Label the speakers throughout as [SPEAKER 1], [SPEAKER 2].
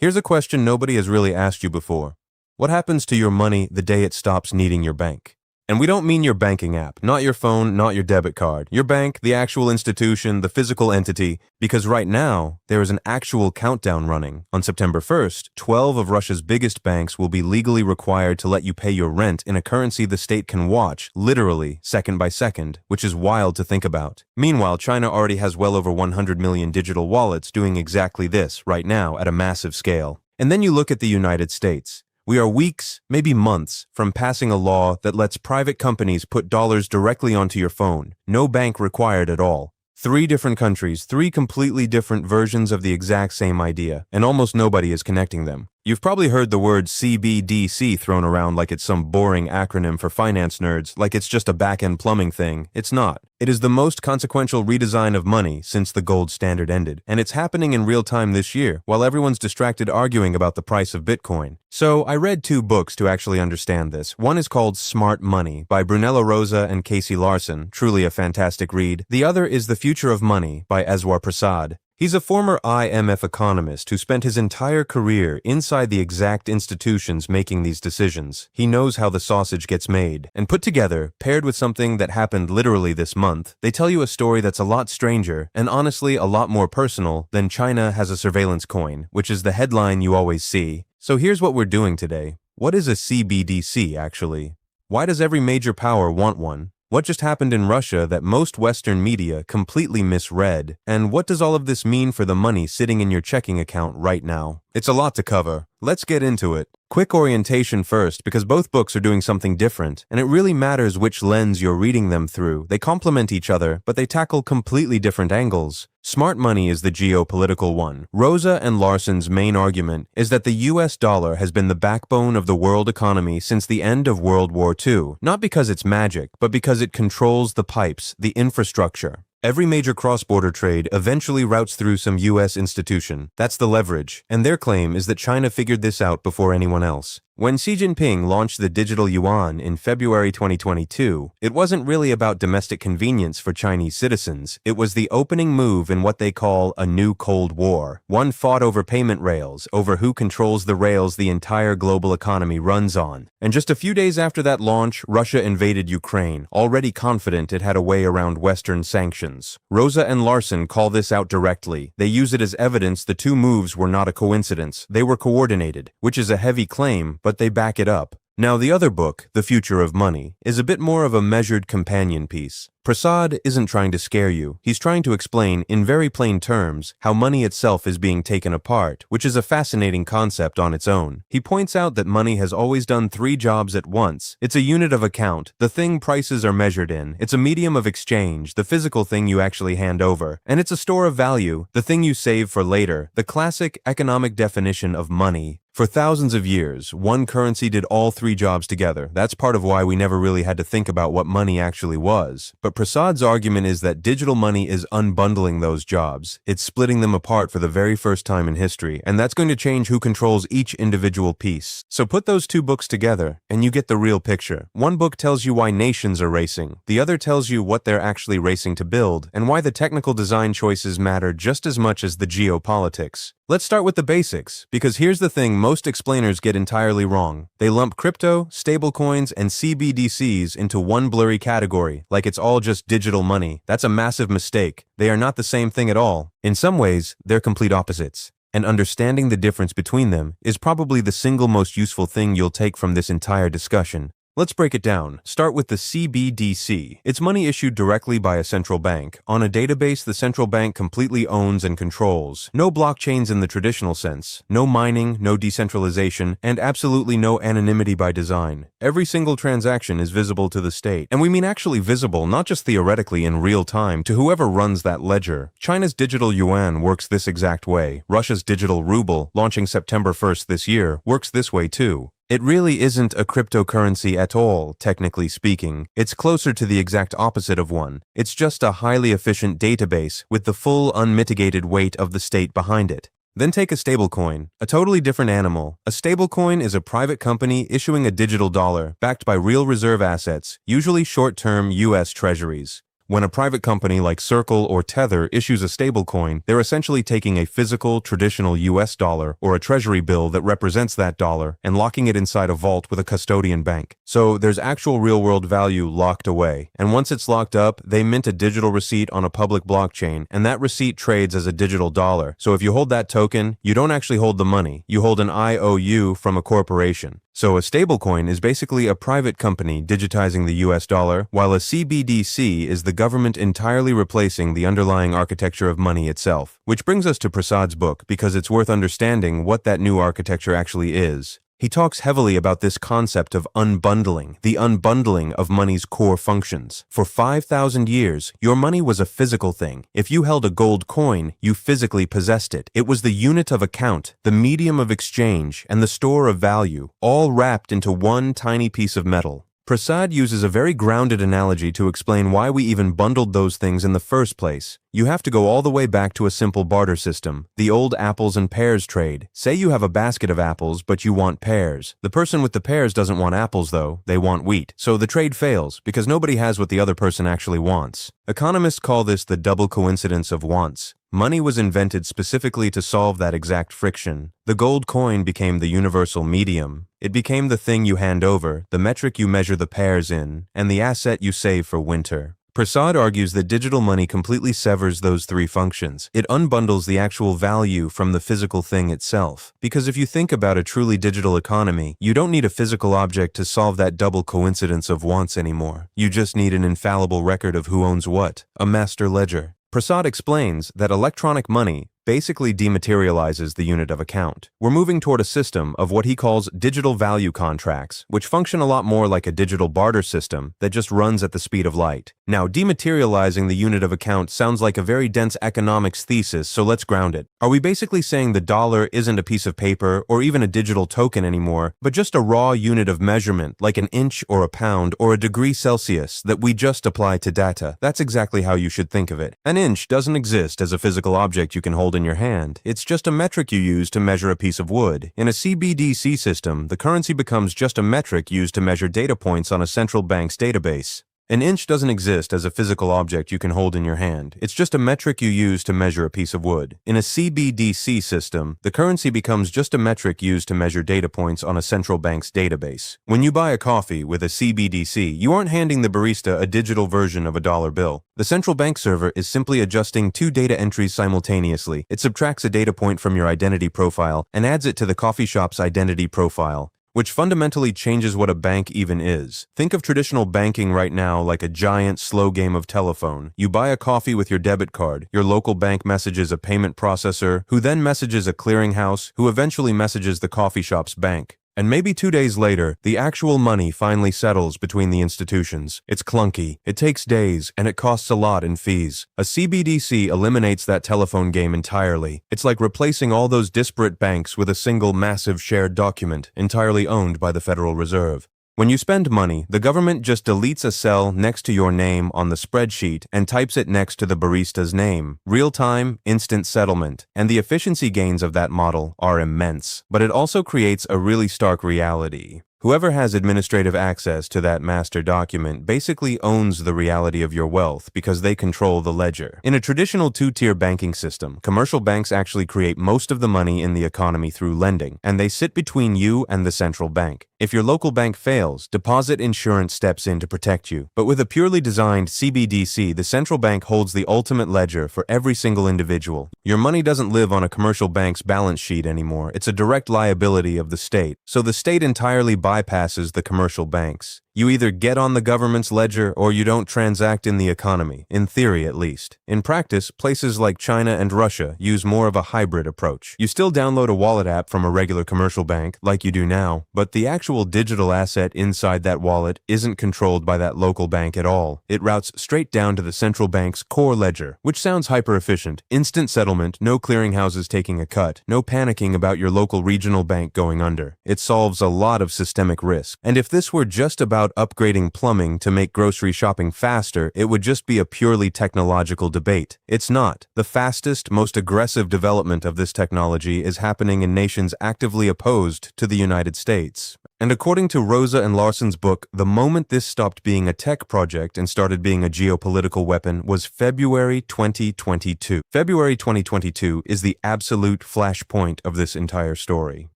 [SPEAKER 1] Here's a question nobody has really asked you before. What happens to your money the day it stops needing your bank? And we don't mean your banking app, not your phone, not your debit card. Your bank, the actual institution, the physical entity, because right now, there is an actual countdown running. On September 1st, 12 of Russia's biggest banks will be legally required to let you pay your rent in a currency the state can watch, literally, second by second, which is wild to think about. Meanwhile, China already has well over 100 million digital wallets doing exactly this right now at a massive scale. And then you look at the United States. We are weeks, maybe months, from passing a law that lets private companies put dollars directly onto your phone. No bank required at all. 3 different countries, 3 completely different versions of the exact same idea, and almost nobody is connecting them. You've probably heard the word CBDC thrown around like it's some boring acronym for finance nerds, like it's just a back-end plumbing thing. It's not. It is the most consequential redesign of money since the gold standard ended, and it's happening in real time this year, while everyone's distracted arguing about the price of Bitcoin. So I read 2 books to actually understand this. One is called Smart Money by Brunello Rosa and Casey Larson, truly a fantastic read. The other is The Future of Money by Eswar Prasad. He's a former IMF economist who spent his entire career inside the exact institutions making these decisions. He knows how the sausage gets made. And put together, paired with something that happened literally this month, they tell you a story that's a lot stranger and honestly a lot more personal than China has a surveillance coin, which is the headline you always see. So here's what we're doing today. What is a CBDC actually? Why does every major power want one? What just happened in Russia that most Western media completely misread? And what does all of this mean for the money sitting in your checking account right now? It's a lot to cover. Let's get into it. Quick orientation first, because both books are doing something different, and it really matters which lens you're reading them through. They complement each other, but they tackle completely different angles. Smart Money is the geopolitical one. Rosa and Larson's main argument is that the US dollar has been the backbone of the world economy since the end of World War II, not because it's magic, but because it controls the pipes, the infrastructure. Every major cross-border trade eventually routes through some US institution. That's the leverage, and their claim is that China figured this out before anyone else. When Xi Jinping launched the digital yuan in February 2022, it wasn't really about domestic convenience for Chinese citizens. It was the opening move in what they call a new Cold War. One fought over payment rails, over who controls the rails the entire global economy runs on. And just a few days after that launch, Russia invaded Ukraine, already confident it had a way around Western sanctions. Rosa and Larson call this out directly. They use it as evidence the 2 moves were not a coincidence. They were coordinated, which is a heavy claim, but they back it up. Now, the other book, The Future of Money, is a bit more of a measured companion piece. Prasad isn't trying to scare you. He's trying to explain, in very plain terms, how money itself is being taken apart, which is a fascinating concept on its own. He points out that money has always done 3 jobs at once. It's a unit of account, the thing prices are measured in. It's a medium of exchange, the physical thing you actually hand over. And it's a store of value, the thing you save for later, the classic economic definition of money. For thousands of years, one currency did all 3 jobs together. That's part of why we never really had to think about what money actually was. But Prasad's argument is that digital money is unbundling those jobs. It's splitting them apart for the very first time in history, and that's going to change who controls each individual piece. So put those 2 books together, and you get the real picture. One book tells you why nations are racing. The other tells you what they're actually racing to build, and why the technical design choices matter just as much as the geopolitics. Let's start with the basics, because here's the thing most explainers get entirely wrong. They lump crypto, stablecoins, and CBDCs into one blurry category, like it's all just digital money. That's a massive mistake. They are not the same thing at all. In some ways, they're complete opposites. And understanding the difference between them is probably the single most useful thing you'll take from this entire discussion. Let's break it down. Start with the CBDC. It's money issued directly by a central bank, on a database the central bank completely owns and controls. No blockchains in the traditional sense, no mining, no decentralization, and absolutely no anonymity by design. Every single transaction is visible to the state. And we mean actually visible, not just theoretically in real time, to whoever runs that ledger. China's digital yuan works this exact way. Russia's digital ruble, launching September 1st this year, works this way too. It really isn't a cryptocurrency at all, technically speaking. It's closer to the exact opposite of one. It's just a highly efficient database with the full unmitigated weight of the state behind it. Then take a stablecoin, a totally different animal. A stablecoin is a private company issuing a digital dollar backed by real reserve assets, usually short-term US treasuries. When a private company like Circle or Tether issues a stablecoin, they're essentially taking a physical, traditional US dollar or a treasury bill that represents that dollar and locking it inside a vault with a custodian bank. So there's actual real-world value locked away. And once it's locked up, they mint a digital receipt on a public blockchain, and that receipt trades as a digital dollar. So if you hold that token, you don't actually hold the money. You hold an IOU from a corporation. So a stablecoin is basically a private company digitizing the US dollar, while a CBDC is the government entirely replacing the underlying architecture of money itself. Which brings us to Prasad's book, because it's worth understanding what that new architecture actually is. He talks heavily about this concept of unbundling, the unbundling of money's core functions. For 5,000 years, your money was a physical thing. If you held a gold coin, you physically possessed it. It was the unit of account, the medium of exchange, and the store of value, all wrapped into one tiny piece of metal. Prasad uses a very grounded analogy to explain why we even bundled those things in the first place. You have to go all the way back to a simple barter system, the old apples and pears trade. Say you have a basket of apples, but you want pears. The person with the pears doesn't want apples though, they want wheat. So the trade fails, because nobody has what the other person actually wants. Economists call this the double coincidence of wants. Money was invented specifically to solve that exact friction. The gold coin became the universal medium. It became the thing you hand over, the metric you measure the pears in, and the asset you save for winter. Prasad argues that digital money completely severs those three functions. It unbundles the actual value from the physical thing itself. Because if you think about a truly digital economy, you don't need a physical object to solve that double coincidence of wants anymore. You just need an infallible record of who owns what, a master ledger. Prasad explains that electronic money basically dematerializes the unit of account. We're moving toward a system of what he calls digital value contracts, which function a lot more like a digital barter system that just runs at the speed of light. Now, dematerializing the unit of account sounds like a very dense economics thesis, so let's ground it. Are we basically saying the dollar isn't a piece of paper or even a digital token anymore, but just a raw unit of measurement like an inch or a pound or a degree Celsius that we just apply to data? That's exactly how you should think of it. An inch doesn't exist as a physical object you can hold in your hand. It's just a metric you use to measure a piece of wood. In a CBDC system, the currency becomes just a metric used to measure data points on a central bank's database. An inch doesn't exist as a physical object you can hold in your hand. It's just a metric you use to measure a piece of wood. In a CBDC system, the currency becomes just a metric used to measure data points on a central bank's database. When you buy a coffee with a CBDC, you aren't handing the barista a digital version of a dollar bill. The central bank server is simply adjusting two data entries simultaneously. It subtracts a data point from your identity profile and adds it to the coffee shop's identity profile, which fundamentally changes what a bank even is. Think of traditional banking right now like a giant, slow game of telephone. You buy a coffee with your debit card. Your local bank messages a payment processor, who then messages a clearinghouse, who eventually messages the coffee shop's bank. And maybe 2 days later, the actual money finally settles between the institutions. It's clunky, it takes days, and it costs a lot in fees. A CBDC eliminates that telephone game entirely. It's like replacing all those disparate banks with a single massive shared document, entirely owned by the Federal Reserve. When you spend money, the government just deletes a cell next to your name on the spreadsheet and types it next to the barista's name. Real-time, instant settlement. And the efficiency gains of that model are immense. But it also creates a really stark reality. Whoever has administrative access to that master document basically owns the reality of your wealth because they control the ledger. In a traditional two-tier banking system, commercial banks actually create most of the money in the economy through lending, and they sit between you and the central bank. If your local bank fails, deposit insurance steps in to protect you. But with a purely designed CBDC, the central bank holds the ultimate ledger for every single individual. Your money doesn't live on a commercial bank's balance sheet anymore. It's a direct liability of the state. So the state entirely bypasses the commercial banks. You either get on the government's ledger or you don't transact in the economy, in theory at least. In practice, places like China and Russia use more of a hybrid approach. You still download a wallet app from a regular commercial bank, like you do now, but the actual digital asset inside that wallet isn't controlled by that local bank at all. It routes straight down to the central bank's core ledger, which sounds hyper-efficient. Instant settlement, no clearinghouses taking a cut, no panicking about your local regional bank going under. It solves a lot of systemic risk. And if this were just about upgrading plumbing to make grocery shopping faster, it would just be a purely technological debate. It's not. The fastest, most aggressive development of this technology is happening in nations actively opposed to the United States. And according to Rosa and Larson's book, the moment this stopped being a tech project and started being a geopolitical weapon was February 2022. February 2022 is the absolute flashpoint of this entire story.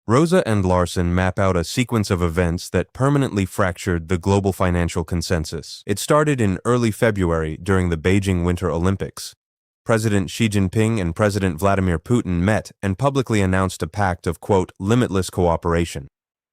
[SPEAKER 1] Rosa and Larson map out a sequence of events that permanently fractured the global financial consensus. It started in early February during the Beijing Winter Olympics. President Xi Jinping and President Vladimir Putin met and publicly announced a pact of, quote, limitless cooperation.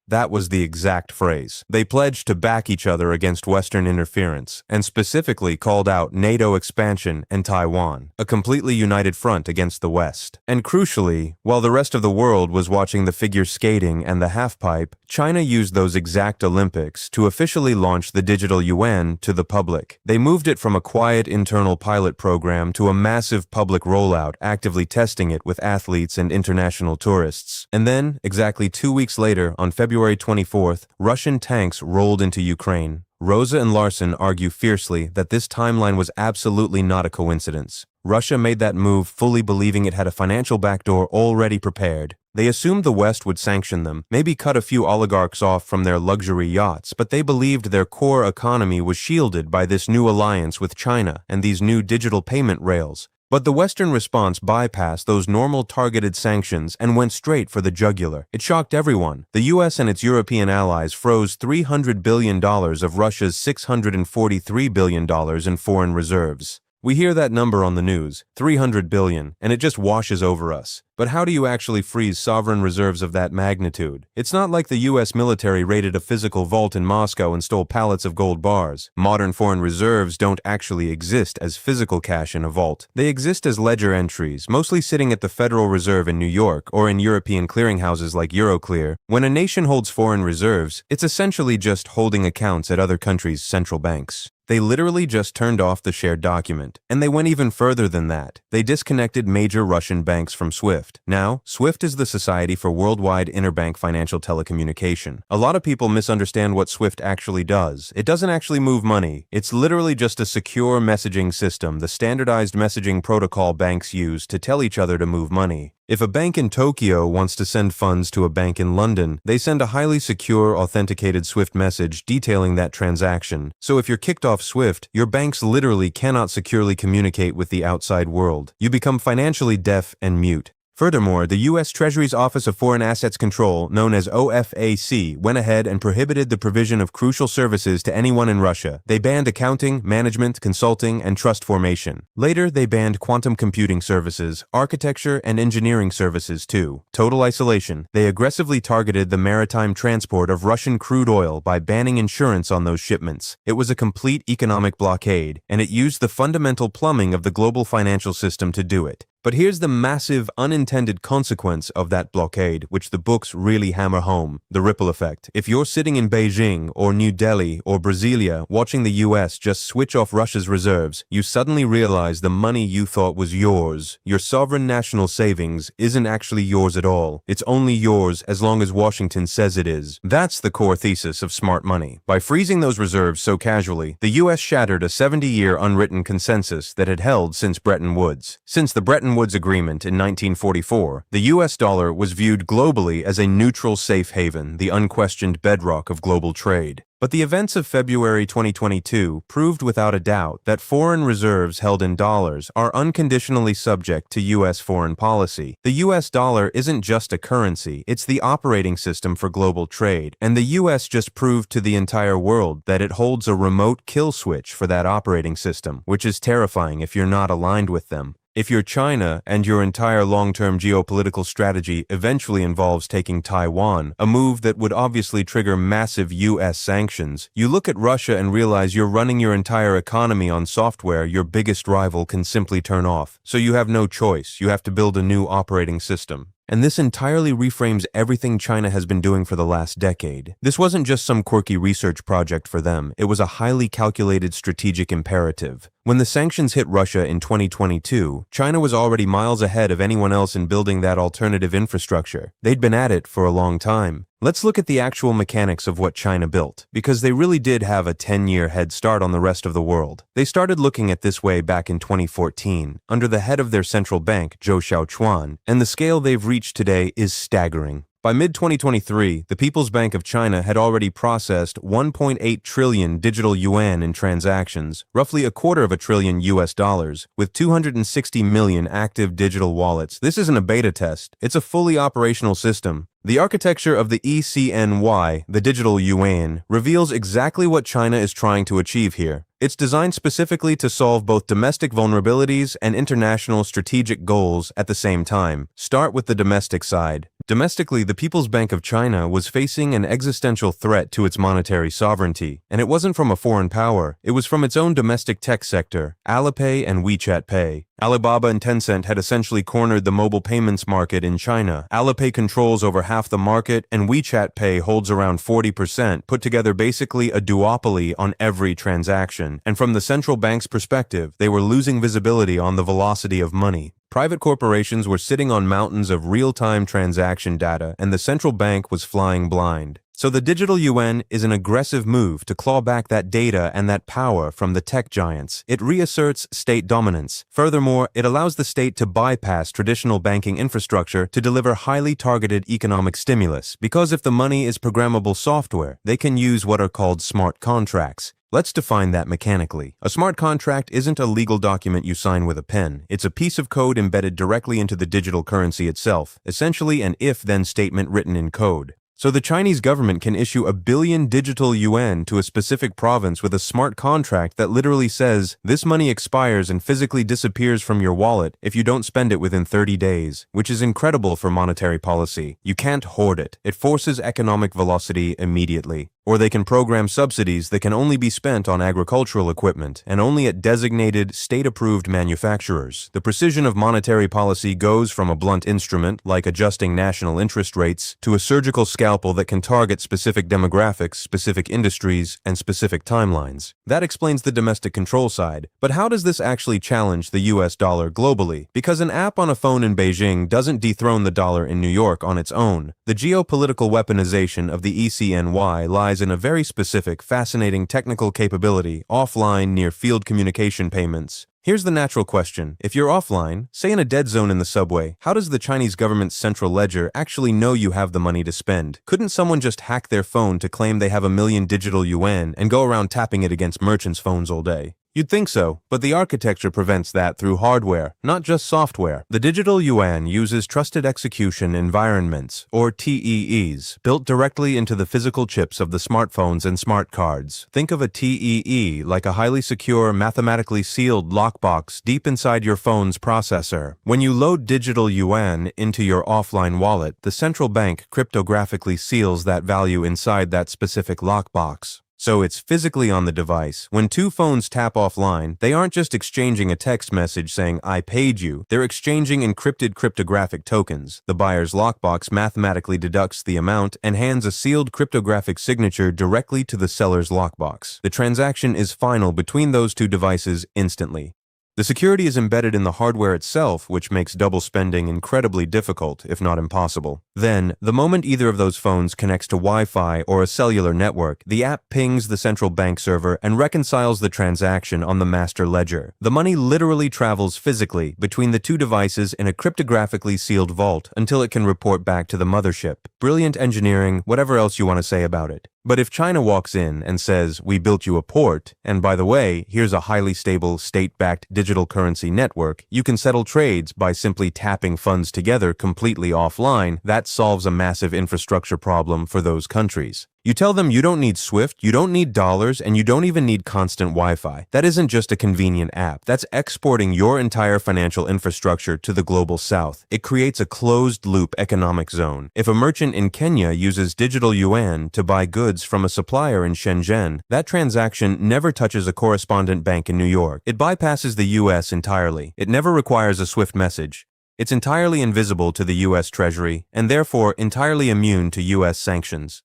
[SPEAKER 1] That was the exact phrase. They pledged to back each other against Western interference, and specifically called out NATO expansion and Taiwan, a completely united front against the West. And crucially, while the rest of the world was watching the figure skating and the halfpipe, China used those exact Olympics to officially launch the digital yuan to the public. They moved it from a quiet internal pilot program to a massive public rollout, actively testing it with athletes and international tourists. And then, exactly 2 weeks later, on February 24th, Russian tanks rolled into Ukraine. Rosa and Larson argue fiercely that this timeline was absolutely not a coincidence. Russia made that move fully believing it had a financial backdoor already prepared. They assumed the West would sanction them, maybe cut a few oligarchs off from their luxury yachts, but they believed their core economy was shielded by this new alliance with China and these new digital payment rails. But the Western response bypassed those normal targeted sanctions and went straight for the jugular. It shocked everyone. The US and its European allies froze $300 billion of Russia's $643 billion in foreign reserves. We hear that number on the news, 300 billion, and it just washes over us. But how do you actually freeze sovereign reserves of that magnitude? It's not like the US military raided a physical vault in Moscow and stole pallets of gold bars. Modern foreign reserves don't actually exist as physical cash in a vault. They exist as ledger entries, mostly sitting at the Federal Reserve in New York or in European clearinghouses like Euroclear. When a nation holds foreign reserves, it's essentially just holding accounts at other countries' central banks. They literally just turned off the shared document. And they went even further than that. They disconnected major Russian banks from SWIFT. Now, SWIFT is the Society for Worldwide Interbank Financial Telecommunication. A lot of people misunderstand what SWIFT actually does. It doesn't actually move money. It's literally just a secure messaging system, the standardized messaging protocol banks use to tell each other to move money. If a bank in Tokyo wants to send funds to a bank in London, they send a highly secure, authenticated SWIFT message detailing that transaction. So if you're kicked off SWIFT, your banks literally cannot securely communicate with the outside world. You become financially deaf and mute. Furthermore, the U.S. Treasury's Office of Foreign Assets Control, known as OFAC, went ahead and prohibited the provision of crucial services to anyone in Russia. They banned accounting, management, consulting, and trust formation. Later, they banned quantum computing services, architecture, and engineering services too. Total isolation. They aggressively targeted the maritime transport of Russian crude oil by banning insurance on those shipments. It was a complete economic blockade, and it used the fundamental plumbing of the global financial system to do it. But here's the massive unintended consequence of that blockade, which the books really hammer home, the ripple effect. If you're sitting in Beijing or New Delhi or Brasilia watching the US just switch off Russia's reserves, you suddenly realize the money you thought was yours, your sovereign national savings, isn't actually yours at all. It's only yours as long as Washington says it is. That's the core thesis of smart money. By freezing those reserves so casually, the US shattered a 70-year unwritten consensus that had held since Bretton Woods. Since the Bretton Woods Agreement in 1944, the US dollar was viewed globally as a neutral safe haven, the unquestioned bedrock of global trade. But the events of February 2022 proved without a doubt that foreign reserves held in dollars are unconditionally subject to US foreign policy. The US dollar isn't just a currency, it's the operating system for global trade, and the US just proved to the entire world that it holds a remote kill switch for that operating system, which is terrifying if you're not aligned with them. If you're China and your entire long-term geopolitical strategy eventually involves taking Taiwan, a move that would obviously trigger massive US sanctions, you look at Russia and realize you're running your entire economy on software your biggest rival can simply turn off. So you have no choice. You have to build a new operating system. And this entirely reframes everything China has been doing for the last decade. This wasn't just some quirky research project for them, it was a highly calculated strategic imperative. When the sanctions hit Russia in 2022, China was already miles ahead of anyone else in building that alternative infrastructure. They'd been at it for a long time. Let's look at the actual mechanics of what China built, because they really did have a 10-year head start on the rest of the world. They started looking at this way back in 2014, under the head of their central bank, Zhou Xiaochuan, and the scale they've reached today is staggering. By mid-2023, the People's Bank of China had already processed 1.8 trillion digital yuan in transactions, roughly a quarter of a trillion US dollars, with 260 million active digital wallets. This isn't a beta test, it's a fully operational system. The architecture of the ECNY, the digital yuan, reveals exactly what China is trying to achieve here. It's designed specifically to solve both domestic vulnerabilities and international strategic goals at the same time. Start with the domestic side. Domestically, the People's Bank of China was facing an existential threat to its monetary sovereignty, and it wasn't from a foreign power, it was from its own domestic tech sector, Alipay and WeChat Pay. Alibaba and Tencent had essentially cornered the mobile payments market in China. Alipay controls over half the market, and WeChat Pay holds around 40%, put together basically a duopoly on every transaction. And from the central bank's perspective, they were losing visibility on the velocity of money. Private corporations were sitting on mountains of real-time transaction data, and the central bank was flying blind. So the digital yuan is an aggressive move to claw back that data and that power from the tech giants. It reasserts state dominance. Furthermore, it allows the state to bypass traditional banking infrastructure to deliver highly targeted economic stimulus. Because if the money is programmable software, they can use what are called smart contracts. Let's define that mechanically. A smart contract isn't a legal document you sign with a pen. It's a piece of code embedded directly into the digital currency itself, essentially an if-then statement written in code. So the Chinese government can issue 1 billion digital yuan to a specific province with a smart contract that literally says, this money expires and physically disappears from your wallet if you don't spend it within 30 days, which is incredible for monetary policy. You can't hoard it. It forces economic velocity immediately. Or they can program subsidies that can only be spent on agricultural equipment and only at designated, state-approved manufacturers. The precision of monetary policy goes from a blunt instrument, like adjusting national interest rates, to a surgical scalpel that can target specific demographics, specific industries, and specific timelines. That explains the domestic control side. But how does this actually challenge the US dollar globally? Because an app on a phone in Beijing doesn't dethrone the dollar in New York on its own. The geopolitical weaponization of the ECNY lies in a very specific, fascinating technical capability offline near field communication payments. Here's the natural question. If you're offline, say in a dead zone in the subway, how does the Chinese government's central ledger actually know you have the money to spend? Couldn't someone just hack their phone to claim they have 1 million digital yuan and go around tapping it against merchants' phones all day? You'd think so, but the architecture prevents that through hardware, not just software. The digital yuan uses trusted execution environments, or TEEs, built directly into the physical chips of the smartphones and smart cards. Think of a TEE like a highly secure, mathematically sealed lockbox deep inside your phone's processor. When you load digital yuan into your offline wallet, the central bank cryptographically seals that value inside that specific lockbox. So it's physically on the device. When two phones tap offline, they aren't just exchanging a text message saying, I paid you. They're exchanging encrypted cryptographic tokens. The buyer's lockbox mathematically deducts the amount and hands a sealed cryptographic signature directly to the seller's lockbox. The transaction is final between those two devices instantly. The security is embedded in the hardware itself, which makes double spending incredibly difficult, if not impossible. Then, the moment either of those phones connects to Wi-Fi or a cellular network, the app pings the central bank server and reconciles the transaction on the master ledger. The money literally travels physically between the two devices in a cryptographically sealed vault until it can report back to the mothership. Brilliant engineering, whatever else you want to say about it. But if China walks in and says, we built you a port, and by the way, here's a highly stable, state-backed digital currency network, you can settle trades by simply tapping funds together completely offline, that solves a massive infrastructure problem for those countries. You tell them you don't need SWIFT, you don't need dollars, and you don't even need constant Wi-Fi. That isn't just a convenient app. That's exporting your entire financial infrastructure to the global south. It creates a closed-loop economic zone. If a merchant in Kenya uses digital yuan to buy goods from a supplier in Shenzhen, that transaction never touches a correspondent bank in New York. It bypasses the US entirely. It never requires a SWIFT message. It's entirely invisible to the US Treasury, and therefore entirely immune to US sanctions.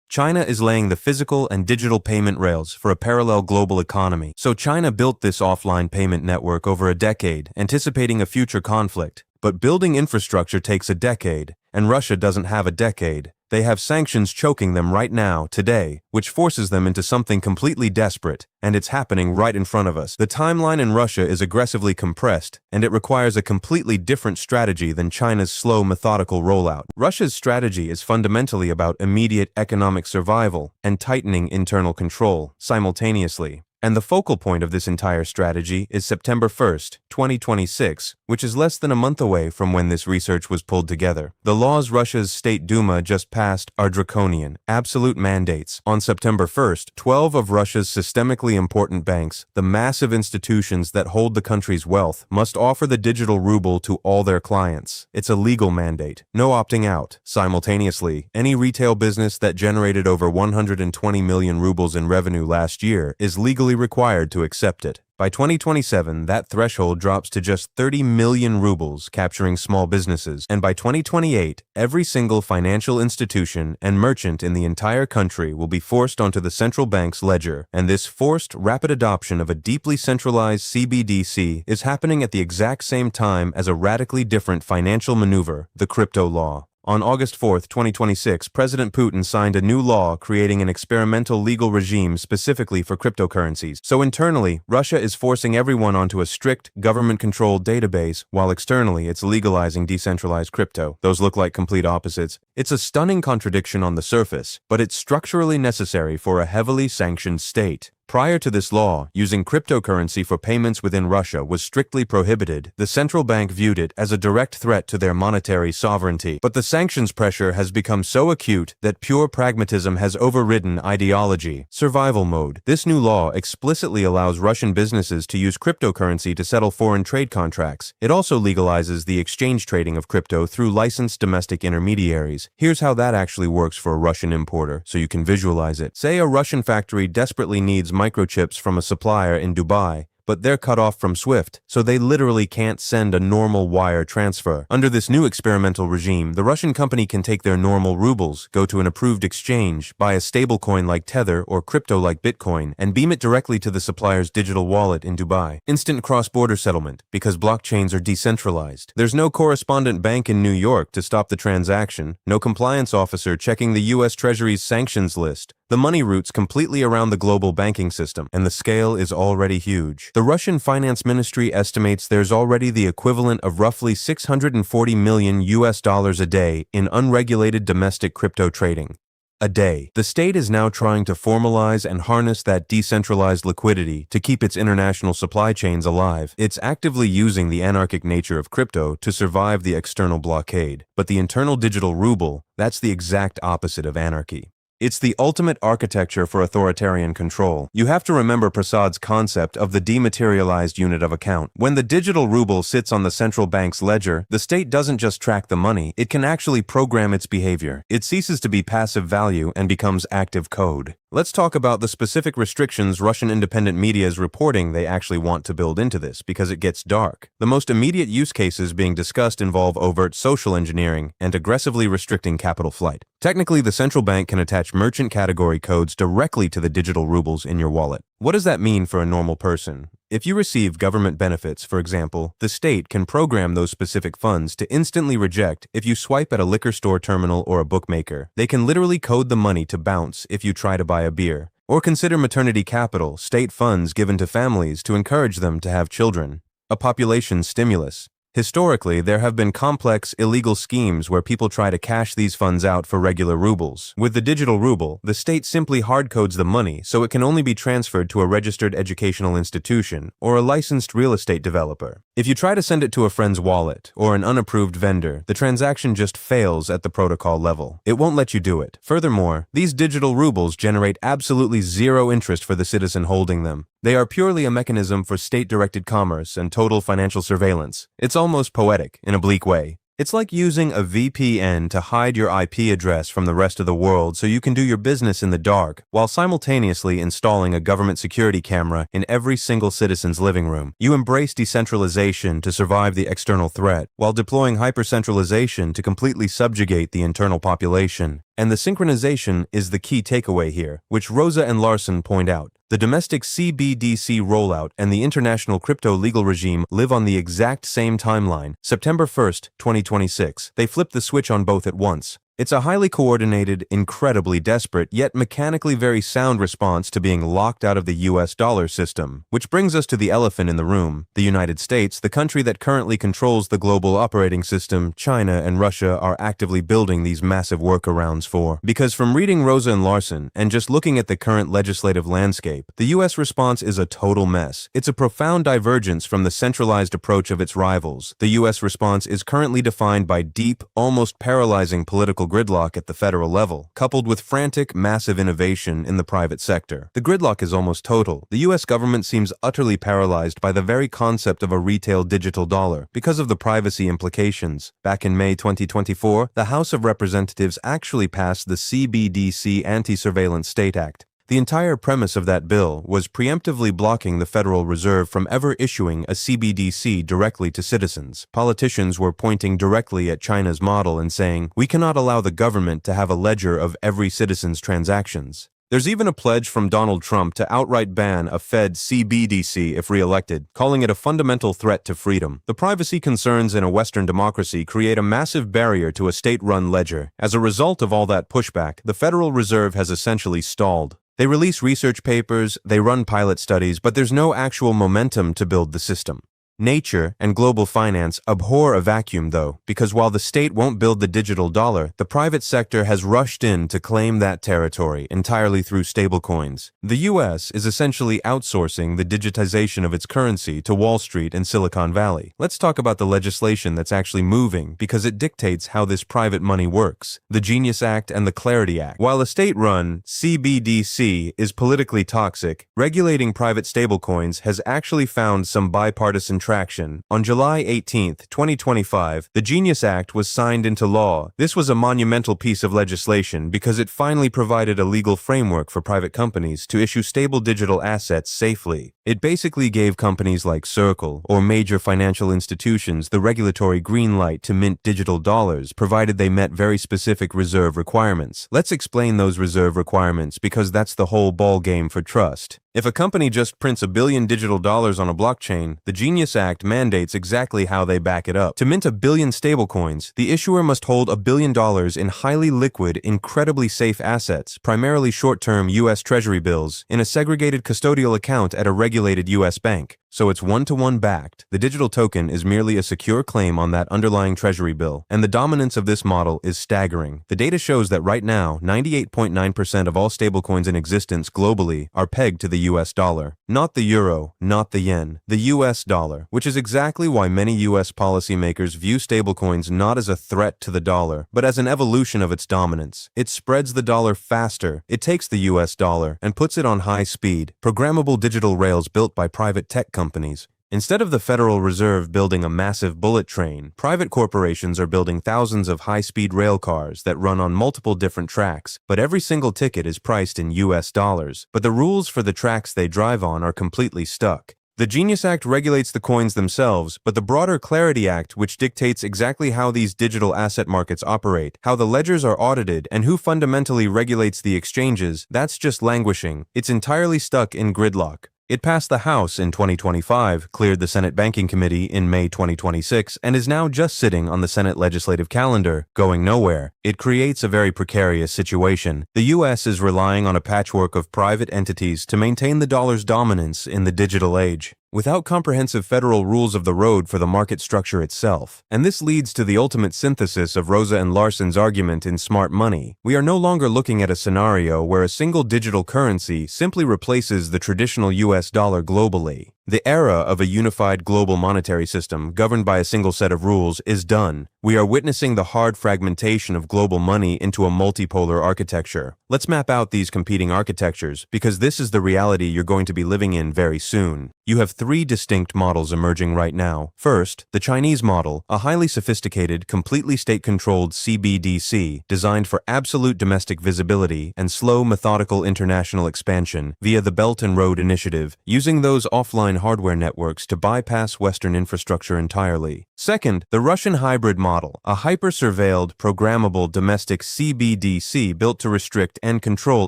[SPEAKER 1] China is laying the physical and digital payment rails for a parallel global economy. So China built this offline payment network over a decade, anticipating a future conflict. But building infrastructure takes a decade, and Russia doesn't have a decade. They have sanctions choking them right now, today, which forces them into something completely desperate, and it's happening right in front of us. The timeline in Russia is aggressively compressed, and it requires a completely different strategy than China's slow, methodical rollout. Russia's strategy is fundamentally about immediate economic survival and tightening internal control simultaneously. And the focal point of this entire strategy is September 1st, 2026, which is less than a month away from when this research was pulled together. The laws Russia's State Duma just passed are draconian, absolute mandates. On September 1st, 12 of Russia's systemically important banks, the massive institutions that hold the country's wealth, must offer the digital ruble to all their clients. It's a legal mandate. No opting out. Simultaneously, any retail business that generated over 120 million rubles in revenue last year is legally required to accept it. By 2027, that threshold drops to just 30 million rubles, capturing small businesses. And by 2028, every single financial institution and merchant in the entire country will be forced onto the central bank's ledger. And this forced, rapid adoption of a deeply centralized CBDC is happening at the exact same time as a radically different financial maneuver, the crypto law. On August 4, 2026, President Putin signed a new law creating an experimental legal regime specifically for cryptocurrencies. So internally, Russia is forcing everyone onto a strict, government-controlled database, while externally it's legalizing decentralized crypto. Those look like complete opposites. It's a stunning contradiction on the surface, but it's structurally necessary for a heavily sanctioned state. Prior to this law, using cryptocurrency for payments within Russia was strictly prohibited. The central bank viewed it as a direct threat to their monetary sovereignty. But the sanctions pressure has become so acute that pure pragmatism has overridden ideology. Survival mode. This new law explicitly allows Russian businesses to use cryptocurrency to settle foreign trade contracts. It also legalizes the exchange trading of crypto through licensed domestic intermediaries. Here's how that actually works for a Russian importer, so you can visualize it. Say a Russian factory desperately needs microchips from a supplier in Dubai, but they're cut off from SWIFT, so they literally can't send a normal wire transfer. Under this new experimental regime, the Russian company can take their normal rubles, go to an approved exchange, buy a stablecoin like Tether or crypto like Bitcoin, and beam it directly to the supplier's digital wallet in Dubai. Instant cross-border settlement, because blockchains are decentralized. There's no correspondent bank in New York to stop the transaction, no compliance officer checking the US Treasury's sanctions list. The money routes completely around the global banking system, and the scale is already huge. The Russian Finance Ministry estimates there's already the equivalent of roughly $640 million a day in unregulated domestic crypto trading. A day. The state is now trying to formalize and harness that decentralized liquidity to keep its international supply chains alive. It's actively using the anarchic nature of crypto to survive the external blockade. But the internal digital ruble, that's the exact opposite of anarchy. It's the ultimate architecture for authoritarian control. You have to remember Prasad's concept of the dematerialized unit of account. When the digital ruble sits on the central bank's ledger, the state doesn't just track the money, it can actually program its behavior. It ceases to be passive value and becomes active code. Let's talk about the specific restrictions Russian independent media is reporting they actually want to build into this, because it gets dark. The most immediate use cases being discussed involve overt social engineering and aggressively restricting capital flight. Technically, the central bank can attach merchant category codes directly to the digital rubles in your wallet. What does that mean for a normal person? If you receive government benefits, for example, the state can program those specific funds to instantly reject if you swipe at a liquor store terminal or a bookmaker. They can literally code the money to bounce if you try to buy a beer. Or consider maternity capital, state funds given to families to encourage them to have children. A population stimulus. Historically, there have been complex, illegal schemes where people try to cash these funds out for regular rubles. With the digital ruble, the state simply hardcodes the money so it can only be transferred to a registered educational institution or a licensed real estate developer. If you try to send it to a friend's wallet or an unapproved vendor, the transaction just fails at the protocol level. It won't let you do it. Furthermore, these digital rubles generate absolutely zero interest for the citizen holding them. They are purely a mechanism for state-directed commerce and total financial surveillance. It's almost poetic, in a bleak way. It's like using a VPN to hide your IP address from the rest of the world so you can do your business in the dark, while simultaneously installing a government security camera in every single citizen's living room. You embrace decentralization to survive the external threat, while deploying hyper-centralization to completely subjugate the internal population. And the synchronization is the key takeaway here, which Rosa and Larson point out. The domestic CBDC rollout and the international crypto legal regime live on the exact same timeline, September 1st, 2026. They flip the switch on both at once. It's a highly coordinated, incredibly desperate, yet mechanically very sound response to being locked out of the US dollar system. Which brings us to the elephant in the room. The United States, the country that currently controls the global operating system, China and Russia are actively building these massive workarounds for. Because from reading Rosa and Larson and just looking at the current legislative landscape, the US response is a total mess. It's a profound divergence from the centralized approach of its rivals. The US response is currently defined by deep, almost paralyzing political gridlock at the federal level, coupled with frantic, massive innovation in the private sector. The gridlock is almost total. The US government seems utterly paralyzed by the very concept of a retail digital dollar because of the privacy implications. Back in May 2024, the House of Representatives actually passed the CBDC Anti-Surveillance State Act. The entire premise of that bill was preemptively blocking the Federal Reserve from ever issuing a CBDC directly to citizens. Politicians were pointing directly at China's model and saying, "We cannot allow the government to have a ledger of every citizen's transactions." There's even a pledge from Donald Trump to outright ban a Fed CBDC if re-elected, calling it a fundamental threat to freedom. The privacy concerns in a Western democracy create a massive barrier to a state-run ledger. As a result of all that pushback, the Federal Reserve has essentially stalled. They release research papers, they run pilot studies, but there's no actual momentum to build the system. Nature and global finance abhor a vacuum, though, because while the state won't build the digital dollar, the private sector has rushed in to claim that territory entirely through stablecoins. The US is essentially outsourcing the digitization of its currency to Wall Street and Silicon Valley. Let's talk about the legislation that's actually moving, because it dictates how this private money works. The Genius Act and the Clarity Act. While a state-run CBDC is politically toxic, regulating private stablecoins has actually found some bipartisan traction. On July 18, 2025, the Genius Act was signed into law. This was a monumental piece of legislation because it finally provided a legal framework for private companies to issue stable digital assets safely. It basically gave companies like Circle or major financial institutions the regulatory green light to mint digital dollars, provided they met very specific reserve requirements. Let's explain those reserve requirements because that's the whole ball game for trust. If a company just prints 1 billion digital dollars on a blockchain, the Genius Act mandates exactly how they back it up. To mint 1 billion stablecoins, the issuer must hold $1 billion in highly liquid, incredibly safe assets, primarily short-term U.S. Treasury bills, in a segregated custodial account at a regulated U.S. bank. So it's one-to-one backed. The digital token is merely a secure claim on that underlying treasury bill, and the dominance of this model is staggering. The data shows that right now, 98.9% of all stablecoins in existence globally are pegged to the US dollar. Not the euro, not the yen, the US dollar, which is exactly why many US policymakers view stablecoins not as a threat to the dollar, but as an evolution of its dominance. It spreads the dollar faster. It takes the US dollar and puts it on high speed, programmable digital rails built by private tech companies. Instead of the Federal Reserve building a massive bullet train, private corporations are building thousands of high-speed rail cars that run on multiple different tracks, but every single ticket is priced in US dollars. But the rules for the tracks they drive on are completely stuck. The Genius Act regulates the coins themselves, but the broader Clarity Act, which dictates exactly how these digital asset markets operate, how the ledgers are audited, and who fundamentally regulates the exchanges, that's just languishing. It's entirely stuck in gridlock. It passed the House in 2025, cleared the Senate Banking Committee in May 2026, and is now just sitting on the Senate legislative calendar, going nowhere. It creates a very precarious situation. The U.S. is relying on a patchwork of private entities to maintain the dollar's dominance in the digital age, without comprehensive federal rules of the road for the market structure itself. And this leads to the ultimate synthesis of Rosa and Larson's argument in Smart Money. We are no longer looking at a scenario where a single digital currency simply replaces the traditional US dollar globally. The era of a unified global monetary system governed by a single set of rules is done. We are witnessing the hard fragmentation of global money into a multipolar architecture. Let's map out these competing architectures, because this is the reality you're going to be living in very soon. You have 3 distinct models emerging right now. First, the Chinese model, a highly sophisticated, completely state-controlled CBDC designed for absolute domestic visibility and slow, methodical international expansion via the Belt and Road Initiative, using those offline hardware networks to bypass Western infrastructure entirely. Second, the Russian hybrid model, a hyper-surveilled, programmable domestic CBDC built to restrict and control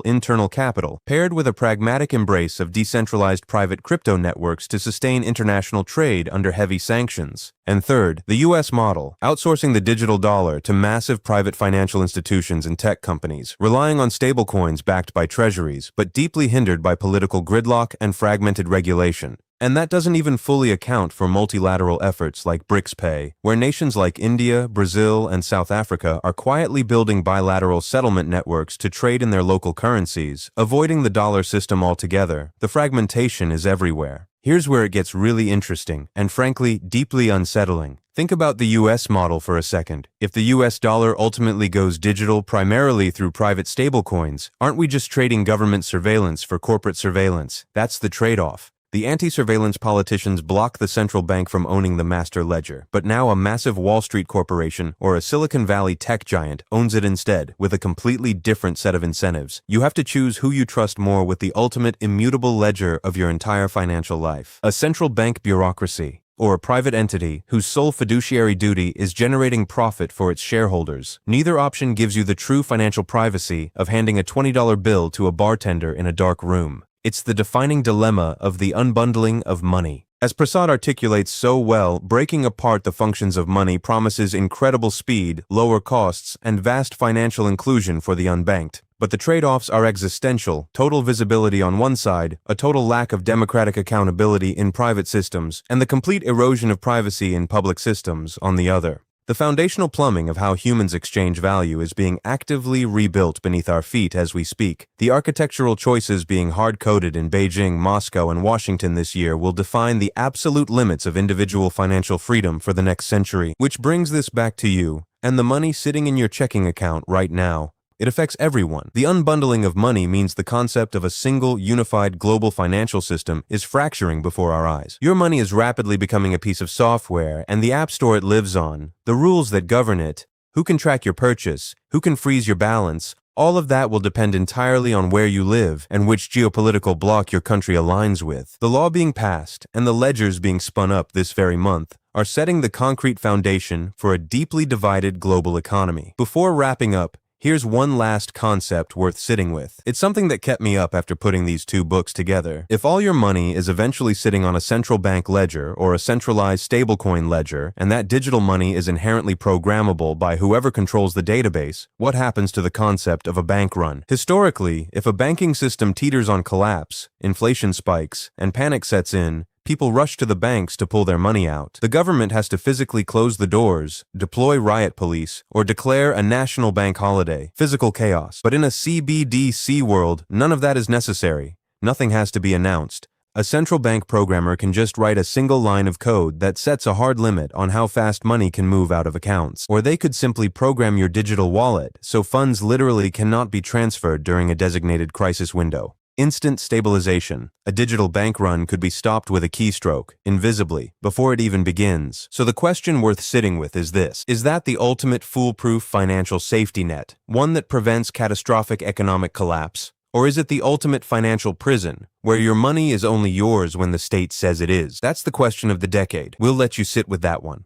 [SPEAKER 1] internal capital, paired with a pragmatic embrace of decentralized private crypto networks to sustain international trade under heavy sanctions. And third, the US model, outsourcing the digital dollar to massive private financial institutions and tech companies, relying on stablecoins backed by treasuries, but deeply hindered by political gridlock and fragmented regulation. And that doesn't even fully account for multilateral efforts like BRICS Pay, where nations like India, Brazil, and South Africa are quietly building bilateral settlement networks to trade in their local currencies, avoiding the dollar system altogether. The fragmentation is everywhere. Here's where it gets really interesting, and frankly, deeply unsettling. Think about the US model for a second. If the US dollar ultimately goes digital primarily through private stablecoins, aren't we just trading government surveillance for corporate surveillance? That's the trade-off. The anti-surveillance politicians block the central bank from owning the master ledger, but now a massive Wall Street corporation or a Silicon Valley tech giant owns it instead, with a completely different set of incentives. You have to choose who you trust more with the ultimate immutable ledger of your entire financial life. A central bank bureaucracy, or a private entity whose sole fiduciary duty is generating profit for its shareholders. Neither option gives you the true financial privacy of handing a $20 bill to a bartender in a dark room. It's the defining dilemma of the unbundling of money. As Prasad articulates so well, breaking apart the functions of money promises incredible speed, lower costs, and vast financial inclusion for the unbanked. But the trade-offs are existential: total visibility on one side, a total lack of democratic accountability in private systems, and the complete erosion of privacy in public systems on the other. The foundational plumbing of how humans exchange value is being actively rebuilt beneath our feet as we speak. The architectural choices being hard-coded in Beijing, Moscow, and Washington this year will define the absolute limits of individual financial freedom for the next century. Which brings this back to you and the money sitting in your checking account right now. It affects everyone. The unbundling of money means the concept of a single, unified global financial system is fracturing before our eyes. Your money is rapidly becoming a piece of software, and the app store it lives on, the rules that govern it, who can track your purchase, who can freeze your balance, all of that will depend entirely on where you live and which geopolitical bloc your country aligns with. The law being passed and the ledgers being spun up this very month are setting the concrete foundation for a deeply divided global economy. Before wrapping up, here's one last concept worth sitting with. It's something that kept me up after putting these two books together. If all your money is eventually sitting on a central bank ledger or a centralized stablecoin ledger, and that digital money is inherently programmable by whoever controls the database, what happens to the concept of a bank run? Historically, if a banking system teeters on collapse, inflation spikes, and panic sets in, people rush to the banks to pull their money out. The government has to physically close the doors, deploy riot police, or declare a national bank holiday. Physical chaos. But in a CBDC world, none of that is necessary. Nothing has to be announced. A central bank programmer can just write a single line of code that sets a hard limit on how fast money can move out of accounts. Or they could simply program your digital wallet so funds literally cannot be transferred during a designated crisis window. Instant stabilization. A digital bank run could be stopped with a keystroke, invisibly, before it even begins. So the question worth sitting with is this: is that the ultimate foolproof financial safety net, one that prevents catastrophic economic collapse? Or is it the ultimate financial prison, where your money is only yours when the state says it is? That's the question of the decade. We'll let you sit with that one.